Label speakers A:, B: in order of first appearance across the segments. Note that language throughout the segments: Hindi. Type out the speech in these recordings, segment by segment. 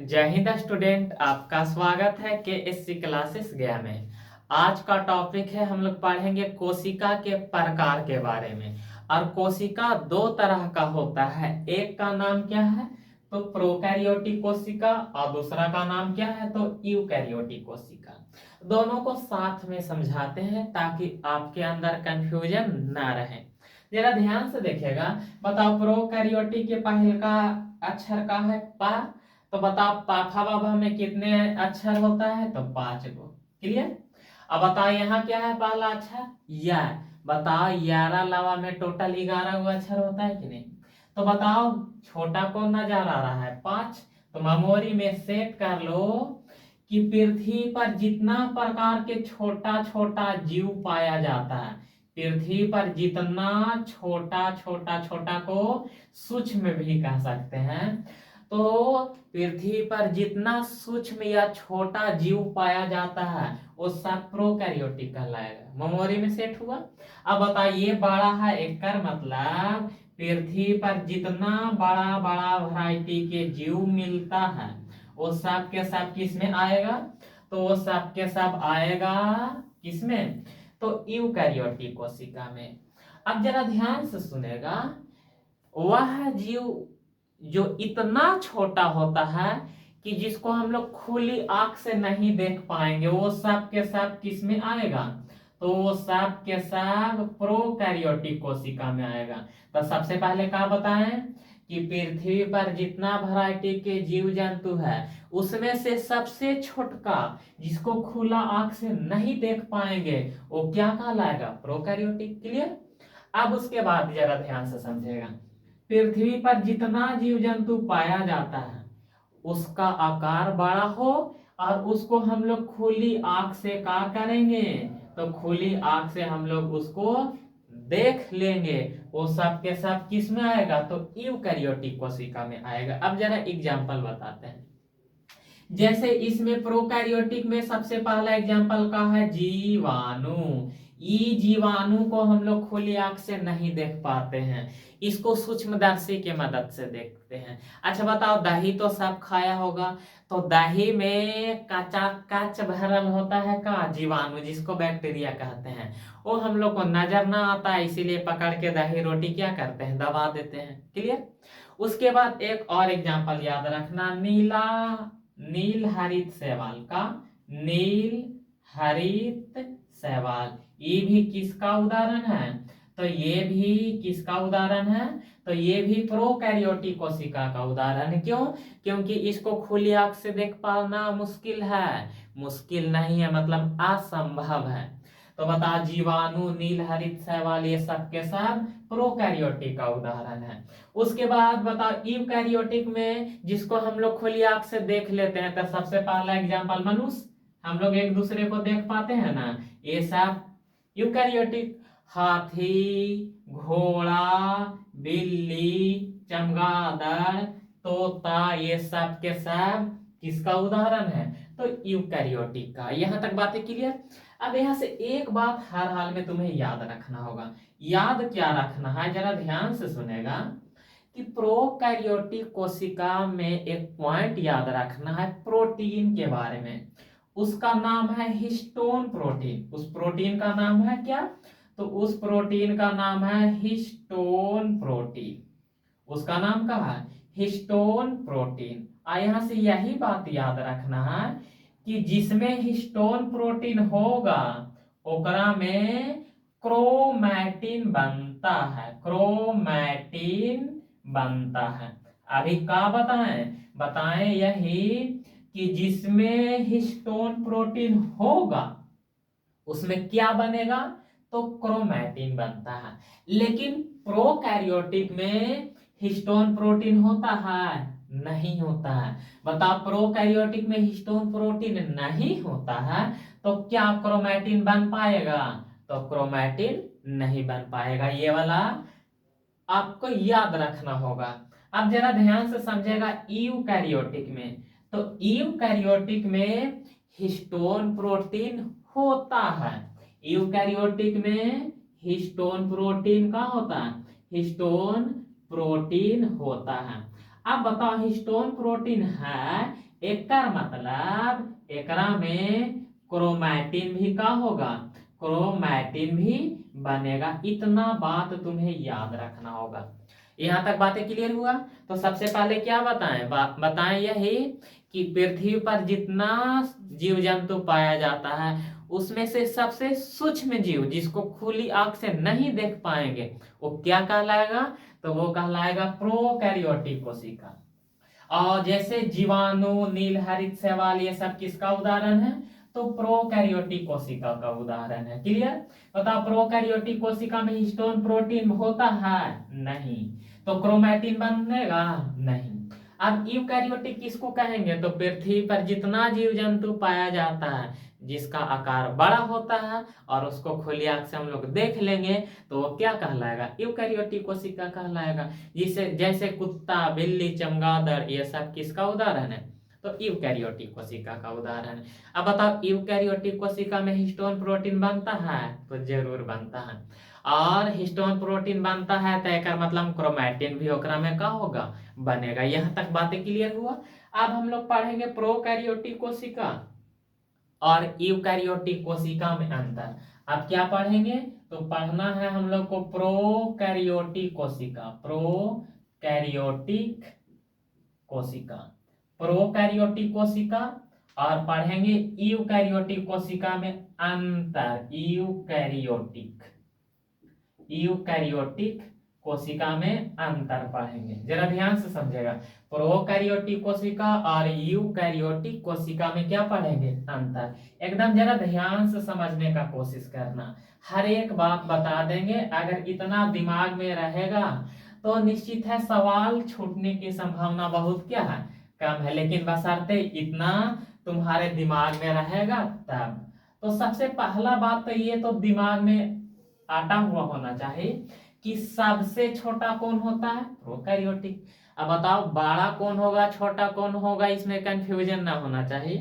A: जय हिंद स्टूडेंट, आपका स्वागत है के एस सी क्लासेस गया में। आज का टॉपिक है, हम लोग पढ़ेंगे कोशिका के प्रकार के बारे में। और कोशिका दो तरह का होता है, एक का नाम क्या है तो प्रोकैरियोटिक कोशिका, और दूसरा का नाम क्या है तो यूकैरियोटिक कोशिका। दोनों को साथ में समझाते हैं ताकि आपके अंदर कंफ्यूजन ना रहे। जरा ध्यान से देखिएगा, बताओ प्रोकैरियोटिक के पहले का अक्षर का है पा, तो बताओ पाफा बाबा में कितने अक्षर होता है तो 5 गो। क्लियर। अब बताओ यहाँ क्या है पहला अक्षर या, बताओ 11 लावा में टोटल 11 गो अक्षर होता है कि नहीं। तो बताओ छोटा कौन नजर आ रहा है 5, तो मेमोरी में सेट कर लो कि पृथ्वी पर जितना प्रकार के छोटा छोटा जीव पाया जाता है, पृथ्वी पर जितना छोटा छोटा छोटा को सूक्ष्म भी कह सकते हैं, तो पृथ्वी पर जितना सूक्ष्म या छोटा जीव पाया जाता है वो सब प्रोकैरियोटिक कहलाएगा। मेमोरी में सेट हुआ। अब बताइए बड़ा है, एक मतलब पृथ्वी पर जितना बड़ा बड़ा वैरायटी के जीव मिलता है वो सब के सब किस में आएगा, तो वो सब के सब आएगा किसमें तो यूकैरियोटिक कोशिका में। अब जरा ध्यान से सुनेगा, वह जीव जो इतना छोटा होता है कि जिसको हम लोग खुली आंख से नहीं देख पाएंगे, वो सब के सब किस में आएगा तो वो सब के सब प्रोकैरियोटिक कोशिका में आएगा। तो सबसे पहले क्या बताएं कि पृथ्वी पर जितना वैरायटी के जीव जंतु है उसमें से सबसे छोटका जिसको खुला आंख से नहीं देख पाएंगे वो क्या कहलाएगा प्रोकैरियोटिक। क्लियर। अब उसके बाद जरा ध्यान से समझेगा, पृथ्वी पर जितना जीव जंतु पाया जाता है उसका आकार बड़ा हो और उसको हम लोग खुली आंख से क्या करेंगे तो खुली आंख से हम लोग उसको देख लेंगे, वो सब के सब किस में आएगा तो यूकैरियोटिक कोशिका में आएगा। अब जरा एग्जांपल बताते हैं, जैसे इसमें प्रोकैरियोटिक में सबसे पहला एग्जांपल का है जीवाणु। ई जीवाणु को हम लोग खुली आंख से नहीं देख पाते हैं, इसको सूक्ष्मदर्शी के मदद से देखते हैं। अच्छा बताओ, दही तो सब खाया होगा, तो दही में कच्चा कच भरल होता है का जीवाणु, जिसको बैक्टीरिया कहते हैं। वो हम लोग को नजर ना आता है, इसीलिए पकड़ के दही रोटी क्या करते हैं दबा देते हैं। क्लियर। उसके बाद एक और एग्जांपल याद रखना, नीला नील हरित शैवाल का, नील हरित शैवाल, ये भी किसका उदाहरण है तो ये भी किसका उदाहरण है तो ये भी प्रोकैरियोटिक कोशिका का उदाहरण है। क्यों? क्योंकि इसको खुली आंख से देख पाना मुश्किल है, मुश्किल नहीं है मतलब असंभव है। तो बता, जीवाणु नील हरित शैवाल ये सब के सब प्रोकैरियोटिक का उदाहरण है। उसके बाद बताओ यूकैरियोटिक में जिसको हम लोग खुली आंख से देख लेते हैं, तो सबसे पहला एग्जांपल मनुष्य, हम लोग एक दूसरे को देख पाते हैं ना, ये सब यूकैरियोटिक। हाथी, घोड़ा, बिल्ली, चमगादड़, तोता, ये सब के सब किसका उदाहरण है तो यूकैरियोटिक का। यहां तक बातें क्लियर। अब यहां से एक बात हर हाल में तुम्हें याद रखना होगा। याद क्या रखना है, जरा ध्यान से सुनेगा कि प्रोकैरियोटिक कोशिका में एक पॉइंट याद रखना है प्रोटीन के बारे में। उसका नाम है हिस्टोन प्रोटीन। उस प्रोटीन का नाम है क्या तो उस प्रोटीन का नाम है हिस्टोन प्रोटीन। उसका नाम क्या है हिस्टोन प्रोटीन। यहां से यही बात याद रखना है कि जिसमें हिस्टोन प्रोटीन होगा ओकरा में क्रोमैटिन बनता है, क्रोमैटिन बनता है। अभी क्या बताएं, बताएं यही कि जिसमें हिस्टोन प्रोटीन होगा उसमें क्या बनेगा तो क्रोमैटिन बनता है। लेकिन प्रोकैरियोटिक में हिस्टोन प्रोटीन होता है नहीं होता है। बताओ, प्रोकैरियोटिक में हिस्टोन प्रोटीन नहीं होता है तो क्या क्रोमैटिन बन पाएगा तो क्रोमैटिन नहीं बन पाएगा। ये वाला आपको याद रखना होगा। अब जरा ध्यान से समझेगा, यूकैरियोटिक में तो यूकैरियोटिक में हिस्टोन प्रोटीन होता है। यूकैरियोटिक में हिस्टोन प्रोटीन का होता है, हिस्टोन प्रोटीन होता है। अब बताओ हिस्टोन प्रोटीन है एकर मतलब एकरा में क्रोमैटिन भी का होगा, क्रोमैटिन भी बनेगा। इतना बात तुम्हें याद रखना होगा। यहाँ तक बातें क्लियर हुआ। तो सबसे पहले क्या बताएं, बताएं यही कि पृथ्वी पर जितना जीव जंतु पाया जाता है उसमें से सबसे सूक्ष्म जीव जिसको खुली आंख से नहीं देख पाएंगे वो क्या कहलाएगा, तो वो कहलाएगा प्रोकैरियोटिक कोशिका। और जैसे जीवाणु, नीलहरित शैवाल, ये सब किसका उदाहरण है, तो प्रोकैरियोटिक कोशिका का उदाहरण है। क्लियर। बताओ प्रोकैरियोटिक कोशिका में हिस्टोन प्रोटीन होता है, नहीं, तो क्रोमैटिन बनेगा, नहीं। अब यूकैरियोटिक किसको कहेंगे, तो पृथ्वी पर जितना जीव जंतु पाया जाता है जिसका आकार बड़ा होता है और उसको खुली आंख से हम लोग देख लेंगे तो वो क्या कहलाएगा, यूकैरियोटिक कोशिका कहलाएगा। जिसे जैसे कुत्ता, बिल्ली, चमगादड़, ये सब किसका उदाहरण है, तो यूकैरियोटिक कोशिका का उदाहरण है। अब बताओ यूकैरियोटिक कोशिका में हिस्टोन प्रोटीन बनता है, तो जरूर बनता है। और हिस्टोन प्रोटीन बनता है तो एक मतलब क्रोमैटिन भी ओकरा में का होगा, बनेगा। यहाँ तक बातें क्लियर हुआ। अब हम लोग पढ़ेंगे प्रोकैरियोटिक कोशिका और यूकैरियोटिक कोशिका में अंतर। अब क्या पढ़ेंगे, तो पढ़ना है हम लोग को प्रोकैरियोटिक कोशिका, प्रोकैरियोटिक कोशिका, प्रोकैरियोटिक कोशिका, और पढ़ेंगे यूकैरियोटिक कोशिका में अंतर, यूकैरियोटिक, यूकैरियोटिक कोशिका में अंतर पढ़ेंगे। जरा ध्यान से समझेगा, प्रोकैरियोटिक कोशिका और यूकैरियोटिक कोशिका में क्या पढ़ेंगे, अंतर। एकदम जरा ध्यान से समझने का कोशिश करना, हर एक बात बता देंगे। अगर इतना दिमाग में रहेगा तो निश्चित है सवाल छूटने की संभावना बहुत क्या है, कम है। लेकिन बशर्ते इतना तुम्हारे दिमाग में रहेगा तब। तो सबसे पहला बात तो ये तो दिमाग में आटा हुआ होना चाहिए कि सबसे छोटा कौन होता है, प्रोकैरियोटिक। अब बताओ बड़ा कौन होगा, छोटा कौन होगा, इसमें कंफ्यूजन ना होना चाहिए,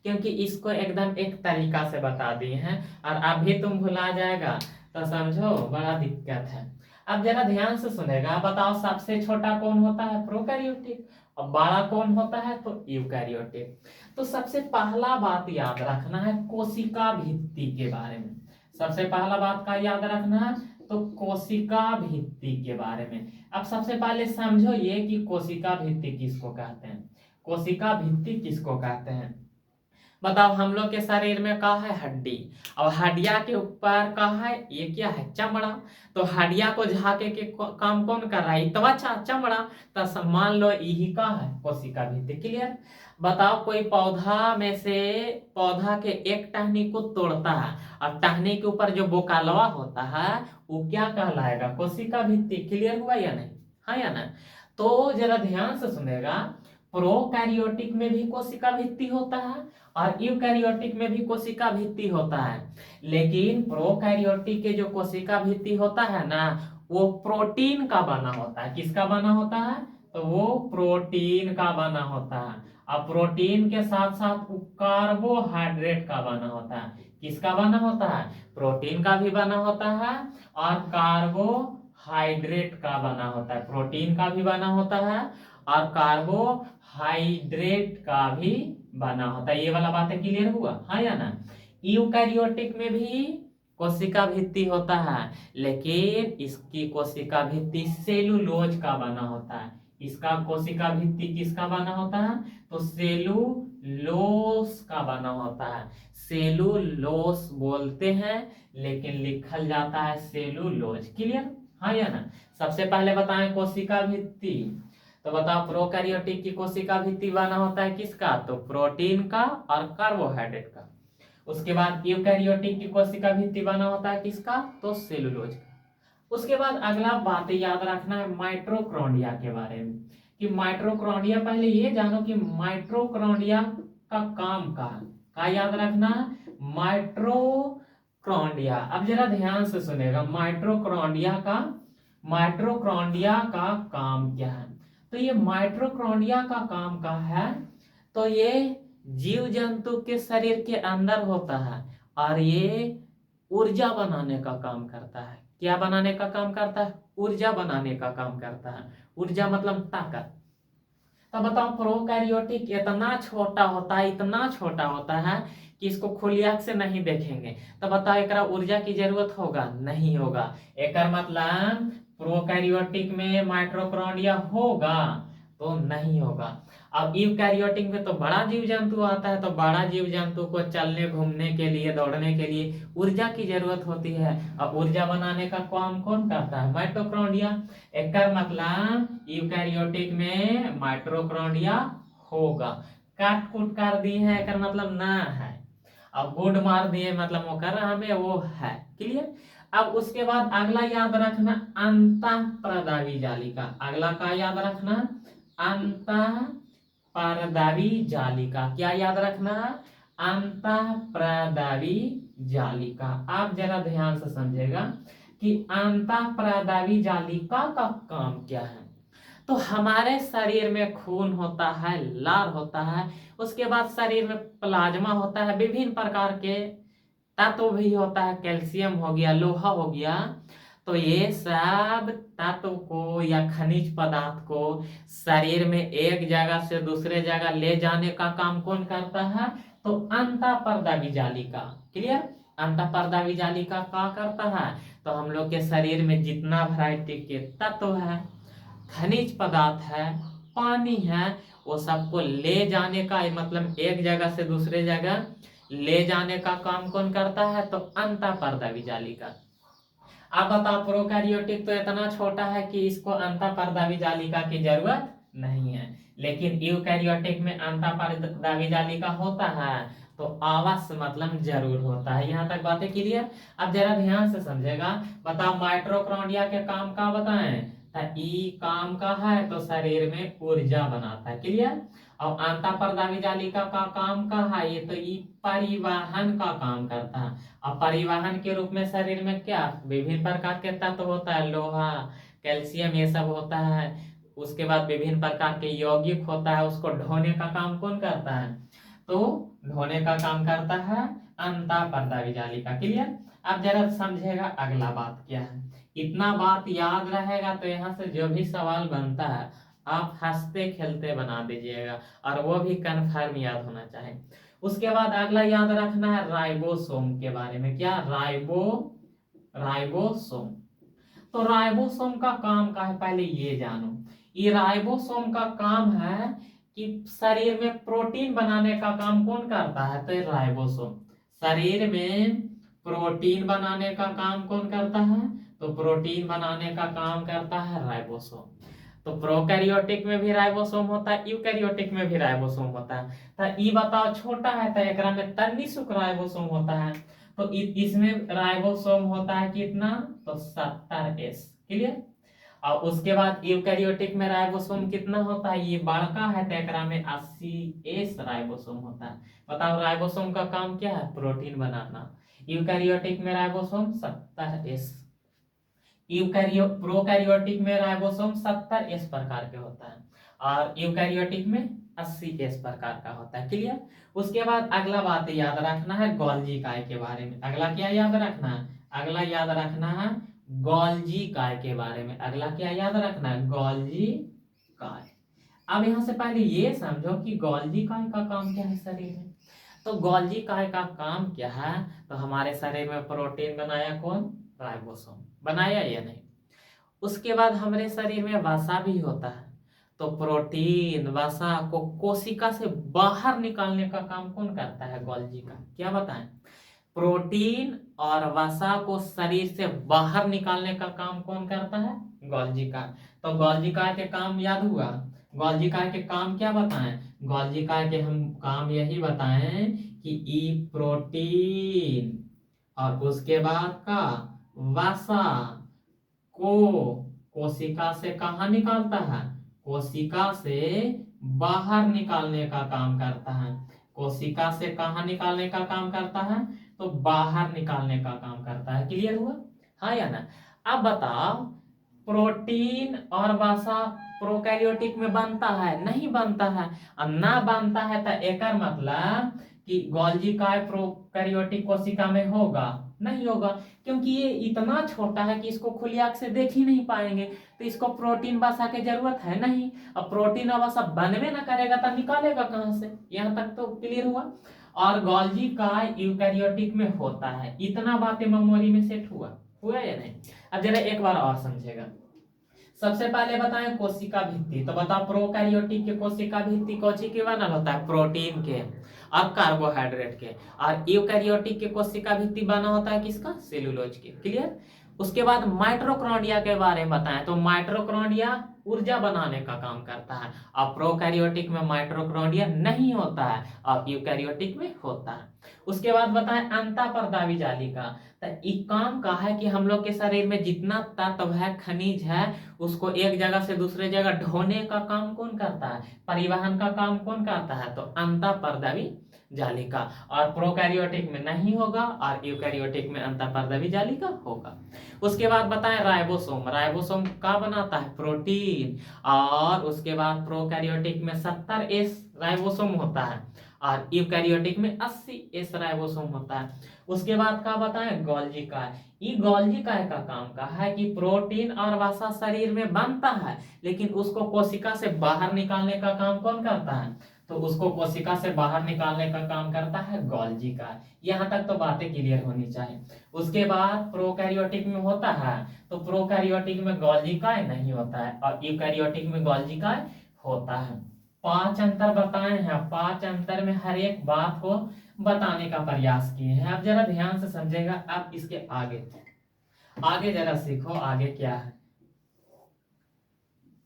A: क्योंकि इसको एकदम एक तरीका से बता दिए हैं। और अभी तुम भुला जाएगा तो समझो बड़ा दिक्कत है। अब जरा ध्यान से सुनेगा। बताओ सबसे छोटा कौन होता है, प्रोकैरियोटिक, और बड़ा कौन होता है, तो यूकैरियोटिक। तो सबसे पहला बात याद रखना है कोशिका भित्ति के बारे में। सबसे पहला बात का याद रखना है तो कोशिका भित्ति के बारे में। अब सबसे पहले समझो ये कि कोशिका भित्ति किसको कहते हैं, कोशिका भित्ति किसको कहते हैं। बताओ हम लोग के शरीर में का है, हड्डी, और हड्डिया के ऊपर का है, ये क्या है, चमड़ा। तो हड्डिया को झाके के काम कौन कर रहा है, त्वचा, चमड़ा। तो मान लो यही का है कोशिका भित्ति। क्लियर। बताओ कोई पौधा में से पौधा के एक टहनी को तोड़ता है और टहनी के ऊपर जो बोकालवा होता है वो क्या कहलाएगा, कोशिका भित्ति। क्लियर हुआ या नहीं, हाँ या ना। तो जरा ध्यान से सुनेगा, प्रोकैरियोटिक में भी कोशिका भित्ति होता है और यूकैरियोटिक में भी कोशिका भित्ति होता है। लेकिन प्रोकैरियोटिक के जो कोशिका भित्ति होता है ना वो प्रोटीन का बना होता है। किसका बना होता है, तो वो प्रोटीन का बना होता है। अब प्रोटीन के साथ साथ वो कार्बोहाइड्रेट का बना होता है। किसका बना होता है, प्रोटीन का भी बना होता है और कार्बोहाइड्रेट का बना होता है। प्रोटीन का भी बना होता है और कार्बोहाइड्रेट का भी बना होता है। ये वाला बातें क्लियर हुआ, हाँ या ना। यूकैरियोटिक में भी कोशिका भित्ति होता है लेकिन इसकी कोशिका भित्ति सेलुलोज का बना होता है। इसका कोशिका भित्ति किसका बना होता है, तो सेलुलोस का बना होता है। सेलुलोस बोलते हैं लेकिन लिखल जाता है सेलुलोज। क्लियर, हाँ या ना। सबसे पहले बताएं कोशिका भित्ति। तो बताओ प्रोकैरियोटिक की कोशिका भित्ति बना होता है किसका, तो प्रोटीन का और कार्बोहाइड्रेट का। उसके बाद यूकैरियोटिक की कोशिका भित्ति बना होता है किसका, तो सेलुलोज का। उसके बाद अगला बात याद रखना है माइटोकॉन्ड्रिया के बारे में कि माइटोकॉन्ड्रिया, पहले ये जानो कि माइटोकॉन्ड्रिया का काम का याद रखना, माइटोकॉन्ड्रिया। अब जरा ध्यान से सुनेगा, माइटोकॉन्ड्रिया का काम क्या है। तो ये माइटोकॉन्ड्रिया का काम का है, तो ये जीव जंतु के शरीर के अंदर होता है और ये ऊर्जा बनाने का काम करता है। क्या बनाने का काम करता है, ऊर्जा बनाने का काम करता है। ऊर्जा मतलब ताकत। तो बताओ प्रोकैरियोटिक इतना छोटा होता है, इतना छोटा होता है कि इसको खुली आंख से नहीं देखेंगे। तो बताओ एकरा ऊर्जा की जरूरत होगा? नहीं होगा। एकर मतलब प्रोकैरियोटिक में माइटोकॉन्ड्रिया होगा? तो नहीं होगा। अब यूकैरियोटिक में तो बड़ा जीव जंतु आता है, तो बड़ा जीव जंतु को चलने घूमने के लिए, दौड़ने के लिए ऊर्जा की जरूरत होती है। अब ऊर्जा बनाने का काम कौन करता है? माइटोकॉन्ड्रिया। एकर मतलब यूकैरियोटिक में माइटोकॉन्ड्रिया होगा। काट कूट कर दी है एकर मतलब ना है। अब गुड मार दिए मतलब वो कर हमें वो है। क्लियर। अब उसके बाद अगला याद रखना अंतः परदावी जालिका। अगला का याद रखना अंतः परदावी जालिका। क्या याद रखना? अंतः परदावी जालिका। आप जरा ध्यान से समझेगा कि अंतः परदावी जालिका का काम क्या है। तो हमारे शरीर में खून होता है, लार होता है, उसके बाद शरीर में प्लाज्मा होता है, विभिन्न प्रकार के तत्व भी होता है, कैल्शियम हो गया, लोहा हो गया। तो ये सब तत्व को या खनिज पदार्थ को शरीर में एक जगह से दूसरे जगह ले जाने का काम कौन करता है? तो अंतःपर्दावी जालिका। क्लियर। अंतःपर्दावी जालिका क्या करता है? तो हम लोग के शरीर में जितना वैरायटी के तत्व है, खनिज पदार्थ है, पानी है, वो सबको ले जाने का मतलब एक जगह से दूसरे जगह ले जाने का काम कौन करता है? तो अंतःपर्दावी जालिका। अब बताओ प्रोकैरियोटिक तो इतना छोटा है कि इसको अंतःपर्दावी जालिका की जरूरत नहीं है, लेकिन यूकैरियोटिक में अंतःपर्दावी जालिका होता है। तो अवश्य मतलब जरूर होता है। यहाँ तक बातें क्लियर। अब जरा ध्यान से समझेगा। बताओ माइटोकॉन्ड्रिया के काम का बताएं। ई काम का है तो शरीर में ऊर्जा बनाता है। क्लियर। और अंतःपर्दावी जालिका का काम का है, ये तो ई परिवहन का काम करता है। अब परिवहन के रूप में शरीर में क्या विभिन्न प्रकार के तत्व होता है, लोहा, कैल्शियम, ये सब होता है। उसके बाद विभिन्न प्रकार के यौगिक होता है, उसको ढोने का काम कौन करता है? तो ढोने का काम करता है अंतःपर्दावी जालिका। क्लियर। अब जरा समझेगा अगला बात क्या है। इतना बात याद रहेगा तो यहाँ से जो भी सवाल बनता है आप हंसते खेलते बना दीजिएगा, और वो भी कन्फर्म याद होना चाहिए। उसके बाद अगला याद रखना है राइबोसोम के बारे में। क्या? राइबोसोम। तो राइबोसोम का काम का है, पहले ये जानो। ये राइबोसोम का काम है कि शरीर में प्रोटीन बनाने का काम कौन करता है? तो राइबोसोम। शरीर में प्रोटीन बनाने का काम कौन करता है? तो प्रोटीन बनाने का काम करता है राइबोसोम। तो प्रोकैरियोटिक में भी राइबोसोम होता है, यूकैरियोटिक में भी राइबोसोम होता है। तो ई बताओ छोटा है तो एकरा में तनिसुक राइबोसोम होता है। तो इसमें राइबोसोम होता है कितना? तो 70S। क्लियर। और उसके बाद यूकैरियोटिक में राइबोसोम कितना होता है? ये बड़का है तो एकरा में 80S राइबोसोम होता है। बताओ राइबोसोम का काम क्या है? प्रोटीन बनाना। यूकैरियोटिक में राइबोसोम 70S। प्रोकैरियोटिक में राइबोसोम 70S प्रकार के होता है, और यूकैरियोटिक में 80S प्रकार का होता है। क्लियर। उसके बाद अगला बात याद रखना है गोल्जी काय के बारे में। अगला क्या याद रखना है? अगला याद रखना है गोल्जी काय के बारे में। अगला क्या याद रखना है? गोल्जी काय। अब यहाँ से पहले ये समझो कि गोल्जी काय का काम क्या है शरीर में। तो गोल्जी काय का काम क्या है? तो हमारे शरीर में प्रोटीन बनाया कौन? राइबोसोम। बनाया या नहीं? उसके बाद हमारे शरीर में वसा भी होता है। तो प्रोटीन वसा को कोशिका से बाहर निकालने का काम कौन करता है? गोल्जी का। क्या बताएं? प्रोटीन और वसा को शरीर से बाहर निकालने का काम कौन करता है? गोल्जी का। तो गोल्जी का के काम याद हुआ। गोल्जी का के काम क्या बताएं? गोल्जी का के हम काम यही बताएं कि ई प्रोटीन और उसके बाद का वसा को कोशिका से कहाँ निकालता है? कोशिका से बाहर निकालने का काम करता है। कोशिका से कहाँ निकालने का काम करता है? तो बाहर निकालने का काम करता है। क्लियर हुआ? हाँ या ना? अब बताओ प्रोटीन और वसा प्रोकैरियोटिक में बनता है? नहीं बनता है। अब ना बनता है तो एकर मतलब कि गोल्जी काय प्रोकैरियोटिक कोशिका में होगा? नहीं होगा, क्योंकि ये इतना छोटा है कि इसको खुली आंख से देख ही नहीं पाएंगे। तो इसको प्रोटीन वसा की जरूरत है नहीं। अब प्रोटीन और वसा बनवे ना करेगा तो निकालेगा कहाँ से? यहाँ तक तो क्लियर हुआ। और गोल्गी का यूकैरियोटिक में होता है। इतना बातें मेमोरी में सेट हुआ या नहीं? अब जरा एक बार और समझेगा। सबसे पहले बताएं कोशिका भित्ति। तो बताओ प्रोकैरियोटिक के कोशिका भित्ति कौची के बनल होता है? प्रोटीन के और कार्बोहाइड्रेट के। और यूकैरियोटिक के कोशिका भित्ति बना होता है किसका? सेलुलोज के। क्लियर? उसके बाद माइटोकॉन्ड्रिया के बारे में बताएं। तो माइटोकॉन्ड्रिया ऊर्जा बनाने का काम करता है। और प्रोकैरियोटिक में माइटोकॉन्ड्रिया नहीं होता है और यूकैरियोटिक में होता है। उसके बाद बताएं अंतःपर्दावी जालिका। तो एक काम का है कि हम लोग के शरीर में जितना तत्व है, खनिज है, उसको एक जगह से दूसरे जगह ढोने का काम कौन करता है? परिवहन का काम कौन करता है? तो अंतःपर्दावी जालिका। और प्रोकैरियोटिक में नहीं होगा और यूकैरियोटिक में अंतःपर्दावी जालिका होगा। उसके बाद बताएं राइबोसोम। राइबोसोम का बनाता है? प्रोटीन। और उसके बाद प्रोकैरियोटिक में 70S राइबोसोम होता है और यूकैरियोटिक में 80S राइबोसोम होता है। उसके बाद का बताएं गोल्गी काय। ये गोल्गी काय का काम का है कि प्रोटीन और वसा शरीर में बनता है, लेकिन उसको कोशिका से बाहर निकालने का काम कौन करता है? तो उसको कोशिका से बाहर निकालने का काम करता है गोल्गी काय। यहाँ तक तो बातें क्लियर होनी चाहिए। उसके बाद प्रोकैरियोटिक में होता है, तो प्रोकैरियोटिक में गोल्गी काय नहीं होता है और यूकैरियोटिक में गोल्गी काय होता है। 5 अंतर बताए हैं। 5 अंतर में हर एक बात को बताने का प्रयास किए हैं। अब जरा ध्यान से समझेगा। अब इसके आगे आगे जरा सीखो आगे क्या है।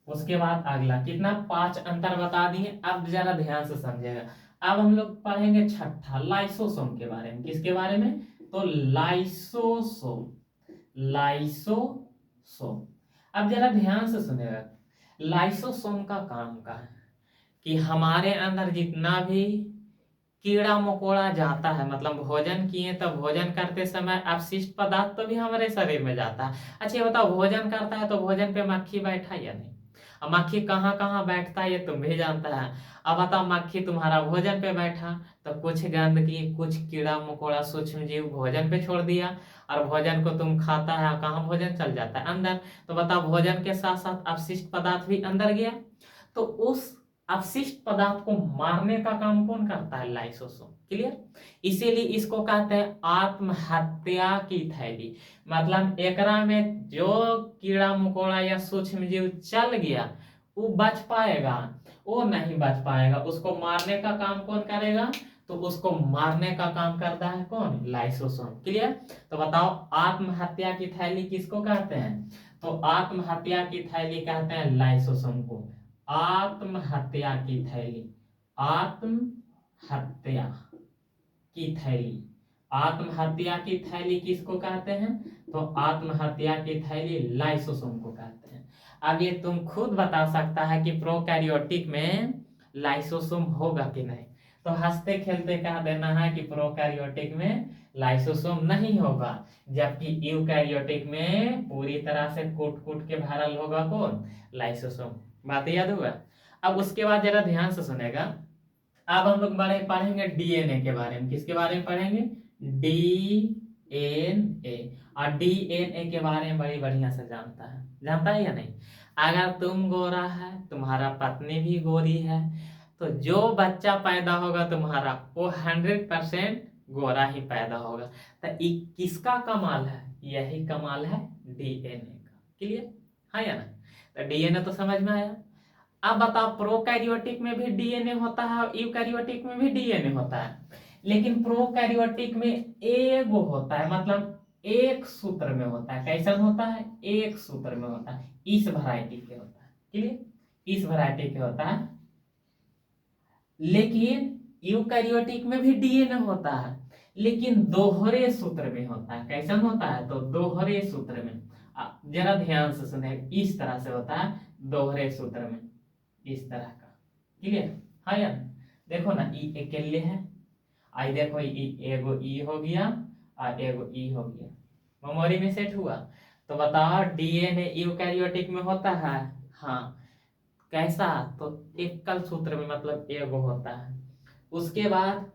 A: उसके बाद अगला कितना 5 अंतर बता दिए। अब जरा ध्यान से समझेगा। अब हम लोग पढ़ेंगे छठा लाइसोसोम के बारे में। किसके बारे में? तो लाइसोसोम। लाइसोसोम। अब जरा ध्यान से सुनेगा। लाइसोसोम का काम का है कि हमारे अंदर जितना भी कीड़ा मकोड़ा जाता है, मतलब भोजन किए तो भोजन करते समय अपशिष्ट पदार्थ तो भी हमारे शरीर में जाता है। अच्छा ये बताओ, भोजन करता है तो भोजन पे मक्खी बैठा या नहीं? अब मक्खी कहाँ कहाँ बैठता है ये तुम भी जानता है। अब बताओ, मक्खी तुम्हारा भोजन पे बैठा तो कुछ गंदगी, कुछ कीड़ा मकोड़ा, सूक्ष्म जीव भोजन पे छोड़ दिया और भोजन को तुम खाता है, कहाँ भोजन चल जाता है? अंदर। तो बताओ, भोजन के साथ साथ अपशिष्ट पदार्थ भी अंदर गया, तो उस अपशिष्ट पदार्थ को मारने का काम कौन करता है? लाइसोसोम। क्लियर? इसीलिए इसको कहते हैं आत्महत्या की थैली। मतलब एकरा में जो कीड़ा मकोड़ा या सूक्ष्म जीव चल गया वो बच पाएगा? वो नहीं बच पाएगा। उसको मारने का काम कौन करेगा? तो उसको मारने का काम करता है कौन? लाइसोसोम। क्लियर? तो बताओ, आत्महत्या की थैली किसको कहते हैं? तो आत्महत्या की थैली कहते हैं लाइसोसोम को। आत्महत्या की थैली। आत्महत्या की थैली। आत्महत्या की थैली किसको कहते हैं? तो आत्महत्या की थैली लाइसोसोम को कहते हैं। अब ये तुम खुद बता सकता है कि प्रोकैरियोटिक में लाइसोसोम होगा कि नहीं। तो हंसते खेलते कह देना है कि प्रोकैरियोटिक में लाइसोसोम नहीं होगा, जबकि यूकैरियोटिक में पूरी तरह से कूट कूट के भरल होगा कौन? लाइसोसोम। बात याद हुआ? अब उसके बाद जरा ध्यान से सुनेगा। अब हम लोग पढ़ेंगे डीएनए के बारे में। किसके बारे में पढ़ेंगे? डीएनए। और डीएनए के बारे में बड़ी बढ़िया से जानता है या नहीं? अगर तुम गोरा है, तुम्हारा पत्नी भी गोरी है, तो जो बच्चा पैदा होगा तुम्हारा वो 100% गोरा ही पैदा होगा। तो किसका कमाल है? यही कमाल है डीएनए का। क्लियर? है या ना? तो डीएनए तो समझ में आया। अब बताओ, प्रोकैरियोटिक में भी डीएनए होता है और यूकैरियोटिक में भी डीएनए होता है, लेकिन प्रोकैरियोटिक में एक वो होता है, मतलब एक सूत्र में होता है। कैसा होता है? एक सूत्र में होता है। इस वैरायटी के होता है। क्लियर? इस वैरायटी के होता है। लेकिन यूकैरियोटिक में भी डीएनए होता है, लेकिन दोहरे सूत्र में होता है। कैसा होता है? तो दोहरे सूत्र में। जरा ध्यान से सुने, इस तरह से होता है दोहरे सूत्र में, इस तरह का। क्लियर? हाँ यार, देखो ना, ई अकेले है, आई देखो एगो ई हो गया और एगो ई हो गया। मेमोरी में सेट हुआ? तो बताओ, डीएनए यूकैरियोटिक में होता है? हाँ। कैसा? तो एकल सूत्र में, मतलब एगो होता है। उसके बाद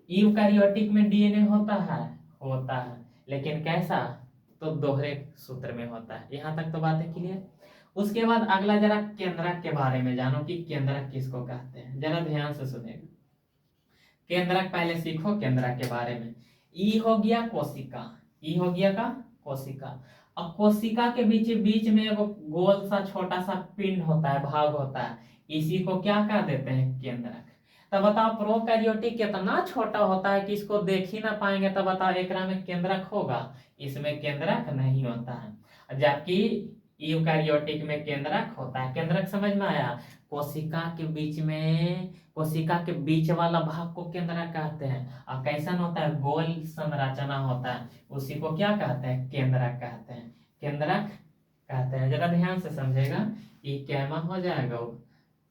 A: यूकैरियोटिक में डीएनए होता है? होता है, लेकिन कैसा, तो दोहरे सूत्र में होता है। यहाँ तक तो बातें क्लियर। उसके बाद अगला जरा केंद्रक के बारे में जानो कि केंद्रक किसको कहते हैं, जरा ध्यान से सुनेगा। केंद्रक पहले सीखो केंद्रक के बारे में। ई हो गया कोशिका, ई हो गया का कोशिका। अब कोशिका के बीच बीच में एगो गोल सा छोटा सा पिंड होता है, भाग होता है, इसी को क्या कह देते हैं, केंद्रक। तब बताओ प्रोकैरियोटिक कितना छोटा होता है कि इसको देख ही ना पाएंगे, तब बताओ एकरा में केंद्रक होगा, इसमें केंद्रक नहीं होता है। जबकि यूकैरियोटिक में केंद्रक होता है। केंद्रक समझ में आया। कोशिका के बीच में, कोशिका के बीच वाला भाग को केंद्रक कहते हैं। और कैसन होता है, गोल संरचना होता है, उसी को क्या कहते हैं, केंद्रक कहते हैं, केंद्रक कहते हैं। जरा ध्यान से समझेगा, ये कैमा हो जाएगा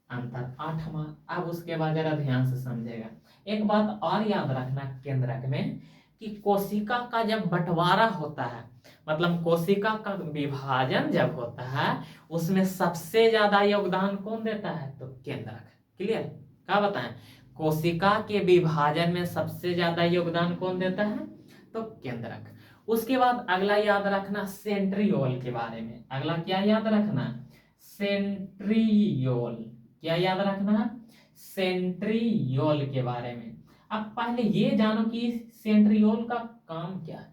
A: अंतर 8वां। अब उसके बाद जरा ध्यान से समझेगा। एक बात और याद रखना केंद्रक में, कि कोशिका का जब बंटवारा होता है, मतलब कोशिका का विभाजन जब होता है, उसमें सबसे ज्यादा योगदान कौन देता है, तो केंद्रक। क्लियर, क्या बताएं, कोशिका के विभाजन में सबसे ज्यादा योगदान कौन देता है, तो केंद्रक। उसके बाद अगला याद रखना सेंट्रियोल के बारे में। अगला क्या याद रखना, सेंट्रियोल। क्या याद रखना है, सेंट्रियोल के बारे में। अब पहले ये जानो कि सेंट्रियोल का काम क्या है।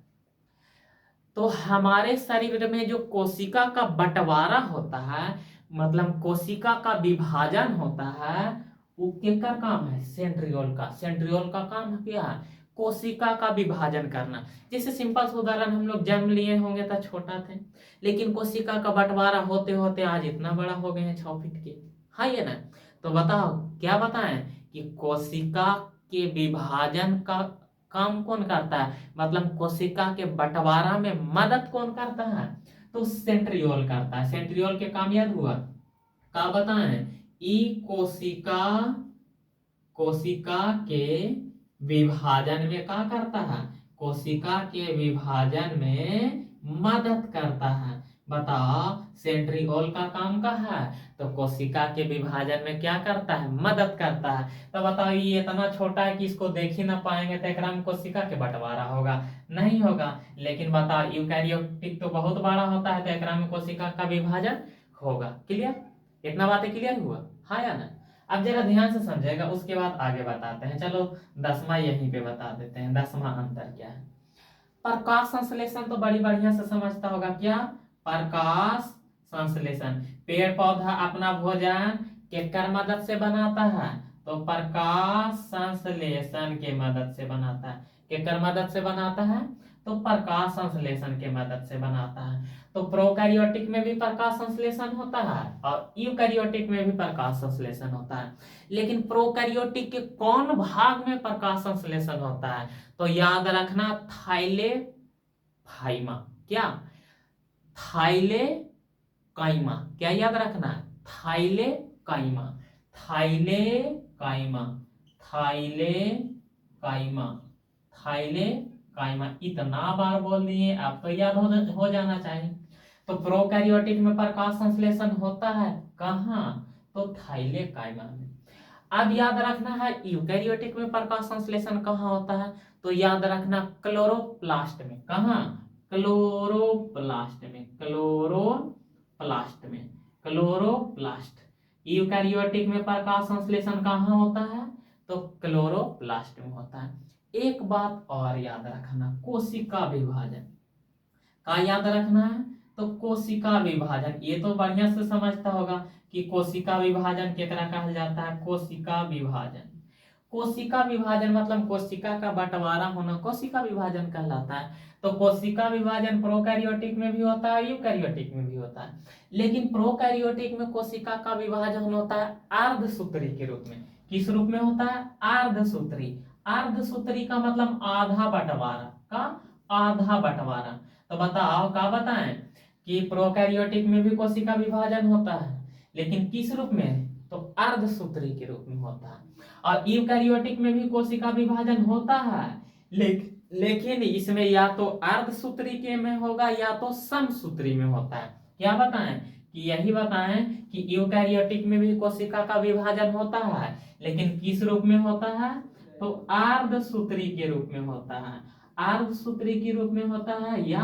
A: तो हमारे शरीर में जो कोशिका का बंटवारा होता है, मतलब कोशिका का विभाजन होता है, वो किसका काम है, सेंट्रियोल का। सेंट्रियोल का काम क्या है, कोशिका का विभाजन करना। जैसे सिंपल सा उदाहरण, हम लोग जन्म लिए होंगे तो छोटा थे, लेकिन कोशिका का बंटवारा होते होते आज इतना बड़ा हो गए हैं, 6 फीट के। हाँ ये ना, तो बताओ क्या बताएं कि कोशिका के विभाजन का काम कौन करता है, मतलब कोशिका के बंटवारा में मदद कौन करता है, तो सेंट्रियोल करता है। सेंट्रियोल के काम याद हुआ, क्या बताएं, ई कोशिका, कोशिका के विभाजन में क्या करता है, कोशिका के विभाजन में मदद करता है। बताओ सेंट्रियोल का काम क्या है, तो कोशिका के विभाजन में क्या करता है, मदद करता है। तो बताओ ये इतना छोटा है कि इसको देख ही ना पाएंगे, तो एकरा में कोशिका के बंटवारा होगा, नहीं होगा। लेकिन बताओ यूकैरियोटिक तो बहुत बड़ा होता है, तो एकरा में कोशिका का विभाजन होगा। क्लियर, इतना बातें क्लियर हुआ, हाँ या ना। अब जरा ध्यान से समझेगा, उसके बाद आगे बताते हैं। चलो 10वां यहीं पे बता देते हैं, 10वां अंतर क्या है। प्रकाश संश्लेषण तो बड़ी बढ़िया से समझता होगा, क्या, प्रकाश संश्लेषण। पेड़ पौधा अपना भोजन केकर मदद से बनाता है, तो प्रकाश संश्लेषण के मदद से बनाता है। केकर मदद से बनाता है, तो प्रकाश संश्लेषण के मदद से बनाता है। तो प्रोकैरियोटिक में भी प्रकाश संश्लेषण होता है और यूकैरियोटिक में भी प्रकाश संश्लेषण होता है। लेकिन प्रोकैरियोटिक के कौन भाग में प्रकाश संश्लेषण होता है, तो याद रखना थाइले फाइमा। क्या, थाइले काइमा। क्या याद रखना है, थाइले काइमा, थाइले काइमा, थाइले काइमा, थाइले काइमा। इतना बार बोल दिए, आपको याद हो जाना चाहिए। तो प्रोकैरियोटिक में प्रकाश संश्लेषण होता है कहाँ, तो थाइले काइमा में। अब याद रखना है यूकैरियोटिक में प्रकाश संश्लेषण कहाँ होता है, तो याद रखना क्लोरोप्लास्ट में। कहाँ, क्लोरोप्लास्ट में, क्लोरोप्लास्ट में, क्लोरोप्लास्ट। यूकैरियोटिक में प्रकाश संश्लेषण कहाँ होता है, तो क्लोरोप्लास्ट में होता है। एक बात और याद रखना, कोशिका विभाजन का याद रखना है, तो कोशिका विभाजन ये तो बढ़िया से समझता होगा कि कोशिका विभाजन केकरा कहा जाता है, कोशिका विभाजन। कोशिका विभाजन मतलब कोशिका का बंटवारा होना कोशिका विभाजन कहलाता है। तो कोशिका विभाजन प्रोकैरियोटिक में भी होता है, यूकैरियोटिक में भी होता है। लेकिन प्रोकैरियोटिक में कोशिका का विभाजन होता है अर्धसूत्री के रूप में। किस रूप में होता है, अर्धसूत्री। अर्धसूत्री का मतलब आधा बंटवारा, का आधा बंटवारा। तो बताओ क्या बताएं कि प्रोकैरियोटिक में भी कोशिका विभाजन होता है, लेकिन किस रूप में, तो अर्धसूत्री के रूप में होता है। और यूकैरियोटिक में भी कोशिका विभाजन होता है, लेकिन इसमें या तो अर्धसूत्री के में होगा या तो समसूत्री में होता है। क्या बताएं कि यही बताएं कि यूकैरियोटिक में भी कोशिका का विभाजन होता है, लेकिन किस रूप में होता है, तो अर्धसूत्री के रूप में होता है। अर्धसूत्री के रूप में होता है या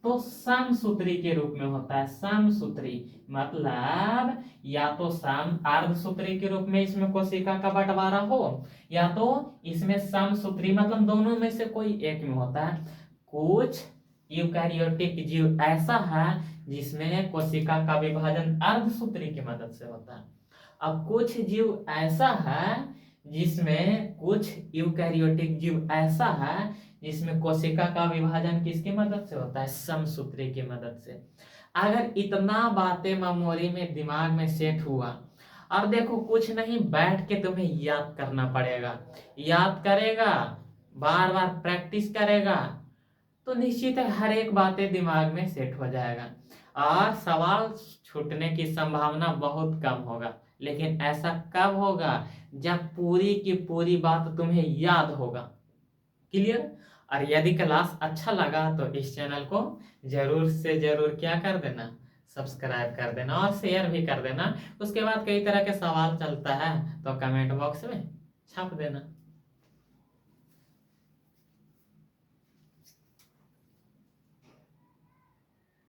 A: तो समसूत्री के रूप में होता है। समसूत्री मतलब या तो सम अर्धसूत्री के रूप में इसमें कोशिका का बंटवारा हो, या तो इसमें समसूत्री मतलब दोनों में से कोई एक में होता है। कुछ यूकैरियोटिक जीव ऐसा है जिसमें कोशिका का विभाजन अर्धसूत्री की मदद से होता है। अब कुछ जीव ऐसा है जिसमें कुछ यूकैरियोटिक जीव ऐसा है जिसमें कोशिका का विभाजन किसकी मदद से होता है? समसूत्री की मदद से। अगर इतना बातें मेमोरी में दिमाग में सेट हुआ, और देखो कुछ नहीं, बैठ के तुम्हें याद करना पड़ेगा। याद करेगा, बार बार प्रैक्टिस करेगा, तो निश्चित है हर एक बातें दिमाग में सेट हो जाएगा और सवाल छूटने की संभावना बहुत कम होगा। लेकिन ऐसा कब होगा? जब पूरी की पूरी बात तुम्हें याद होगा। क्लियर? और यदि क्लास अच्छा लगा तो इस चैनल को जरूर से जरूर क्या कर देना, सब्सक्राइब कर देना और शेयर भी कर देना। उसके बाद कई तरह के सवाल चलता है तो कमेंट बॉक्स में छाप देना।